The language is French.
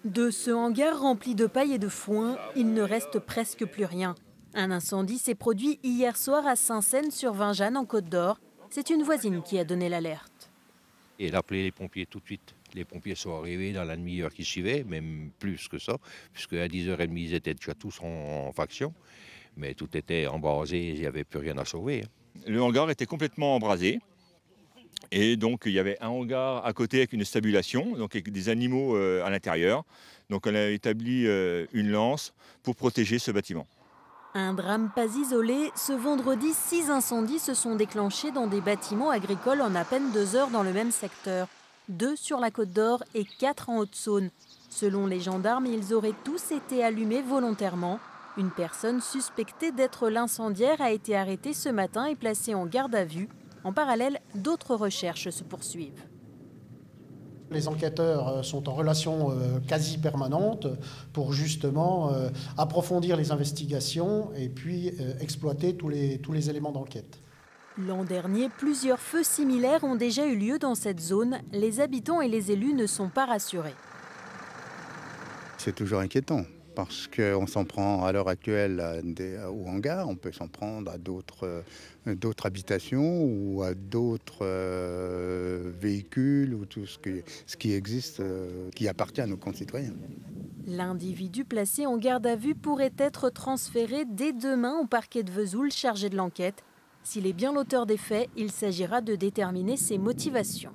De ce hangar rempli de paille et de foin, il ne reste presque plus rien. Un incendie s'est produit hier soir à Saint-Seine-sur-Vingeanne en Côte d'Or. C'est une voisine qui a donné l'alerte. Et d'appeler les pompiers tout de suite. Les pompiers sont arrivés dans la demi-heure qui suivait, même plus que ça, puisque à 10h30, ils étaient déjà tous en faction. Mais tout était embrasé, il n'y avait plus rien à sauver. Le hangar était complètement embrasé. Et donc, il y avait un hangar à côté avec une stabulation, donc avec des animaux à l'intérieur. Donc, on a établi une lance pour protéger ce bâtiment. Un drame pas isolé. Ce vendredi, 6 incendies se sont déclenchés dans des bâtiments agricoles en à peine 2 heures dans le même secteur. 2 sur la Côte d'Or et 4 en Haute-Saône. Selon les gendarmes, ils auraient tous été allumés volontairement. Une personne suspectée d'être l'incendiaire a été arrêtée ce matin et placée en garde à vue. En parallèle, d'autres recherches se poursuivent. Les enquêteurs sont en relation quasi permanente pour justement approfondir les investigations et puis exploiter tous les éléments d'enquête. L'an dernier, plusieurs feux similaires ont déjà eu lieu dans cette zone. Les habitants et les élus ne sont pas rassurés. C'est toujours inquiétant parce qu'on s'en prend à l'heure actuelle au hangar, on peut s'en prendre à d'autres habitations ou à d'autres véhicules ou tout ce qui existe, qui appartient à nos concitoyens. L'individu placé en garde à vue pourrait être transféré dès demain au parquet de Vesoul chargé de l'enquête. S'il est bien l'auteur des faits, il s'agira de déterminer ses motivations.